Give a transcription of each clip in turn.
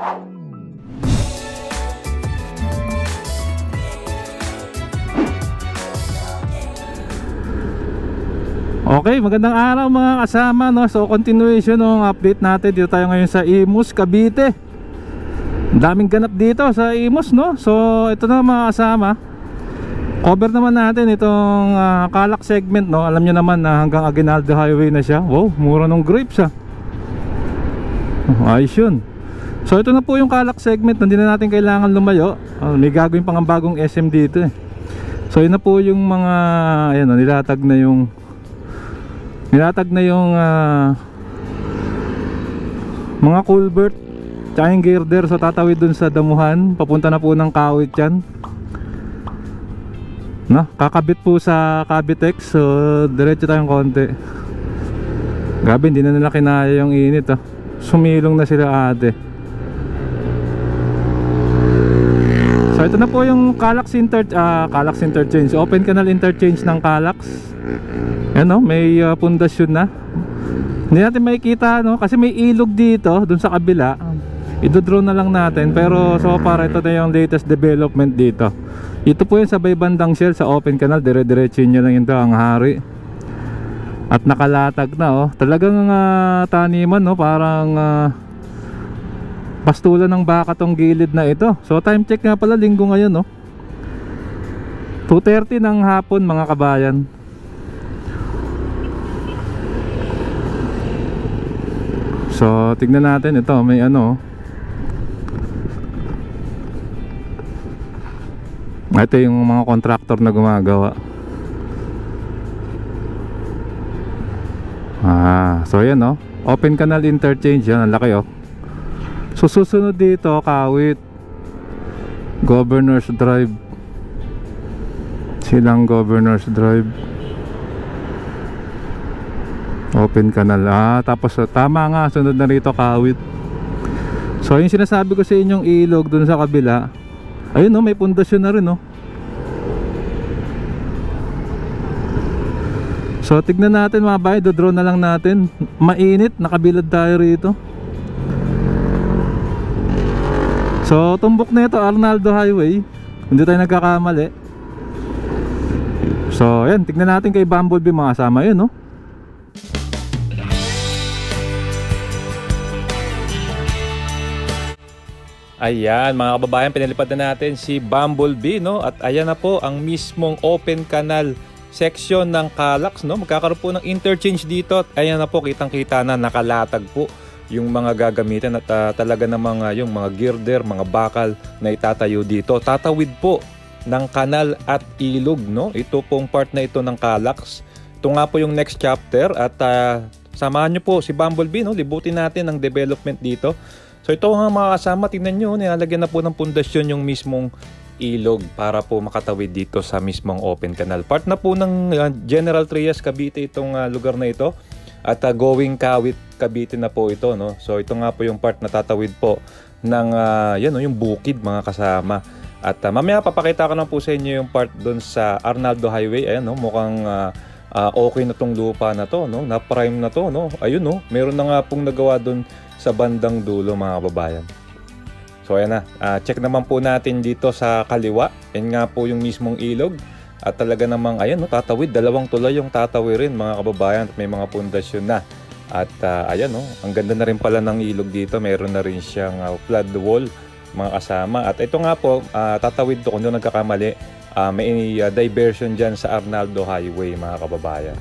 Okay, magandang araw mga kasama, no? So continuation ng update natin. Dito tayo ngayon sa Imus, Cavite. Daming ganap dito sa Imus, no? So ito na mga kasama, cover naman natin itong Calax segment, no? Alam nyo naman na hanggang Aguinaldo Highway na siya. Wow, mura ng grapes ayos yun. So ito na po yung Calax segment. Hindi na natin kailangan lumayo. May gagawin pang bagong SM dito eh. So yun na po yung mga, ayan, nilatag na yung mga culvert tsaka yung girder. So tatawid dun sa damuhan, papunta na po ng Kawit yan, no? Kakabit po sa Cavitex. So diretso tayong konti. Grabe, hindi na nila kinaya yung init sumilong na sila ate. So ito na po yung Calax interchange, open canal interchange ng Calax. Ano, may pundasyon na. Hindi natin makikita, no? Kasi may ilog dito, dun sa kabila. Ido-drone na lang natin. Pero so far, ito na yung latest development dito. Ito po yung sabay bandang shell sa open canal. Dire-diretso nyo lang ito, ang hari. At nakalatag na, talagang taniman, no? Parang pastulan ng baka tong gilid na ito. So time check nga pala, linggo ngayon, no? 2:30 ng hapon mga kabayan. So tignan natin ito, may ito yung mga contractor na gumagawa. So yan, open canal interchange yan, ang laki So susunod dito, Kawit, Governors Drive, silang Governors Drive, open canal. Tapos tama nga, sunod na rito Kawit. So yung sinasabi ko sa inyong ilog dun sa kabila, ayun, may pundasyon na rin, So tignan natin mga bahay, do-drone na lang natin. Mainit, nakabilad tayo rito. So tumbok na ito, Arnaldo Highway. Hindi tayo nagkakamali. So yan, tignan natin kay Bumblebee mga kasama yun, Ayan mga kababayan, pinalipad na natin si Bumblebee, At ayan na po ang mismong open canal section ng Calax, Magkakaroon po ng interchange dito. At ayan na po, kitang-kita na nakalatag po yung mga gagamitin at talaga namang yung mga girder, mga bakal na itatayo dito. Tatawid po ng kanal at ilog, Ito pong part na ito ng Calax. Ito nga po yung next chapter at samahan nyo po si Bumblebee, Libutin natin ang development dito. So ito nga mga kasama, tingnan nyo, nilalagyan na po ng pundasyon yung mismong ilog para po makatawid dito sa mismong open canal. Part na po ng General Trias, Cavite itong lugar na ito. At going Kawit, Cavite na po ito, So ito nga po yung part na tatawid po ng yung bukid mga kasama. At mamaya papakita ko na po sa inyo yung part doon sa Arnaldo Highway. Ayan, mukhang okay na tong lupa na to, na-prime na to, Ayun, meron na nga pong nagawa doon sa bandang dulo mga kababayan. So ayan na, check naman po natin dito sa kaliwa. Yan nga po yung mismong ilog. At talaga namang ayan, tatawid, dalawang tulay yung tatawirin mga kababayan. At may mga pundasyon na. At ayan, ang ganda na rin pala ng ilog dito. Meron na rin siyang flood wall mga kasama. At ito nga po, tatawid to, kung doon nagkakamali, may diversion dyan sa Arnaldo Highway mga kababayan.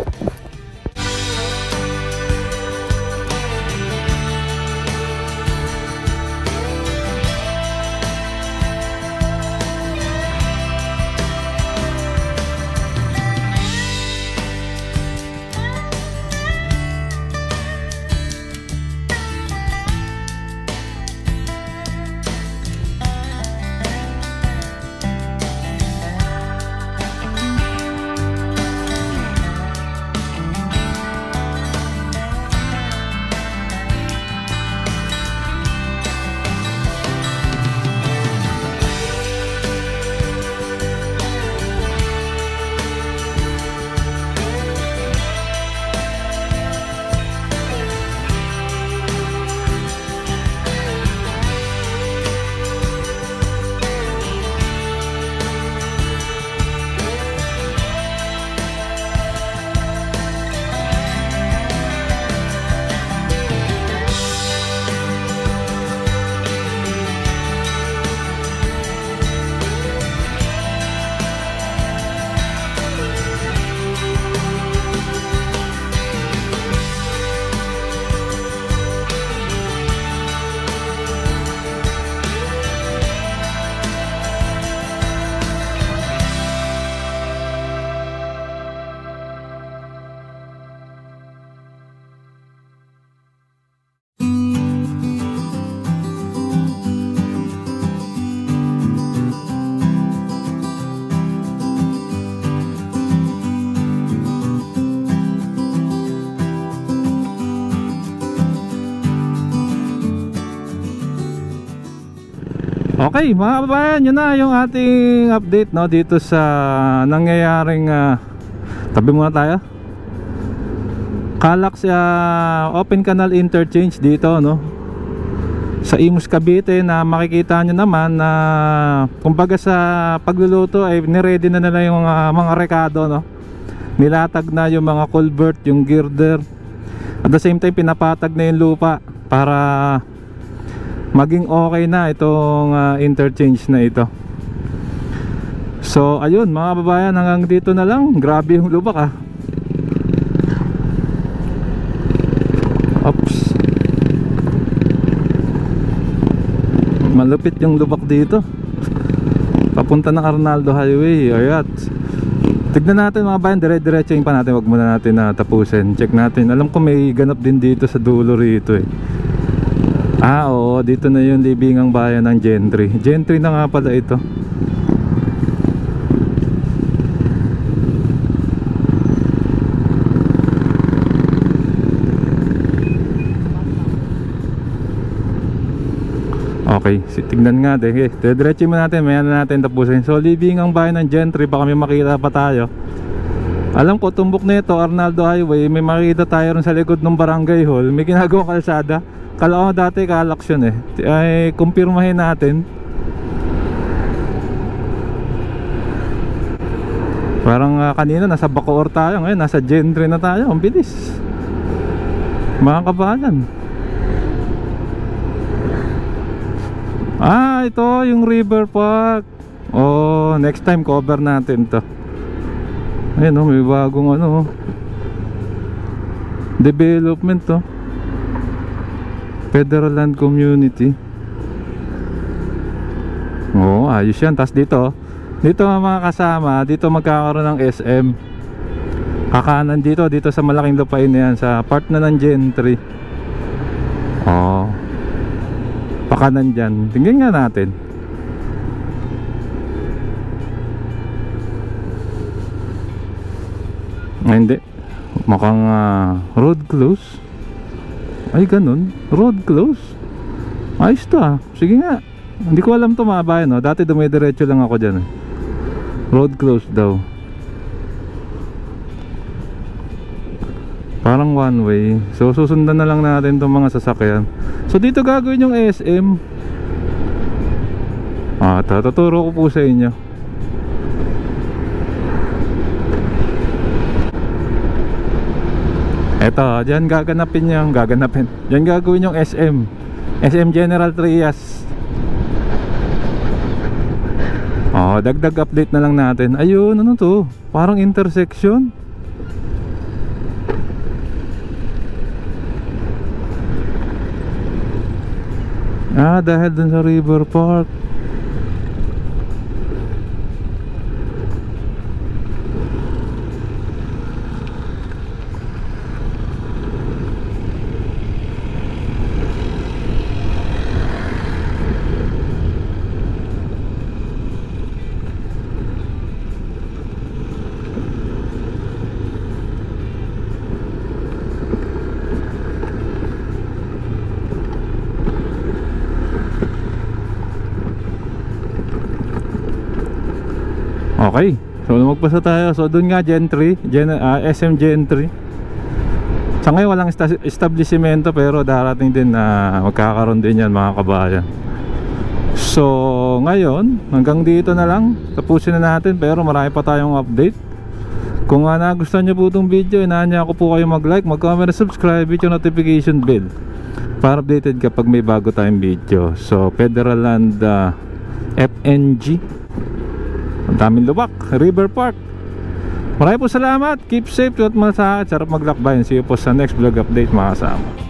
Okay mga kababayan, yun na yung ating update, no, dito sa nangyayaring tabi muna tayo, Calax Open Canal Interchange dito, no, sa Imus Cavite, na makikita nyo naman na kumbaga sa pagluluto ay niready na nila yung mga rekado, no. Nilatag na yung mga culvert, yung girder, at the same time pinapatag na yung lupa para maging okay na itong interchange na ito. So ayun mga kababayan, hanggang dito na lang. Grabe yung lubak Oops, malupit yung lubak dito papunta ng Arnaldo Highway. Ayat, tignan natin mga kababayan, dire-diretsuhin pa natin, wag muna natin tapusin. Check natin, alam ko may ganap din dito sa dulo rito oo, dito na yung libingang bayan ng Gentry. Gentry na nga pala ito. Okay, tignan nga din. Diretso mo natin, maya na natin tapusin. So libingang bayan ng Gentry, baka may makita pa tayo. Alam ko tumbok na ito, Arnaldo Highway. May makita tayo rin sa likod ng barangay hall. May ginagawang kalsada. Kala ko dati Calax yun ay kumpirmahin natin. Parang kanina nasa Bacoor tayo, ngayon nasa Gentry na tayo. Ang bilis mga kabayan. Ito yung River Park. Next time cover natin to. Ayun may bagong development to. Federal Land Community. Ayos yan. Tapos dito mga kasama, dito magkakaroon ng SM. Kakanan dito sa malaking lupain na yan, sa part na ng Gentry. Pakanan dyan. Tingnan nga natin. Hindi, mukhang road close. Ay ganun, road close. Ayos to sige nga. Hindi ko alam to mga bayan dati dumidiretso lang ako dyan Road close daw. Parang one way. So susundan na lang natin itong mga sasakyan. So dito gagawin yung SM. Tuturo ko po sa inyo. Eto, dyan gaganapin. Dyan gagawin yung SM General Trias. Dagdag update na lang natin. Ayun, ano to? Parang intersection. Dahil dun sa River Park. Okay, so magpasa tayo. So doon nga Gentry, SM Gentry. Sa ngayon walang establishmento, pero darating din na magkakaroon din yan mga kabayan. So ngayon hanggang dito na lang, tapusin na natin, pero marami pa tayong update. Kung nagustuhan nyo po itong video, inaanya ko po kayo mag-like, mag-comment, subscribe, with yung notification bell para updated kapag may bago tayong video. So Federal Land FNG, ang daming lubak, River Park. Maraming po salamat. Keep safe at masakit. Sarap maglakbayin. See you po sa next vlog update mga kasama.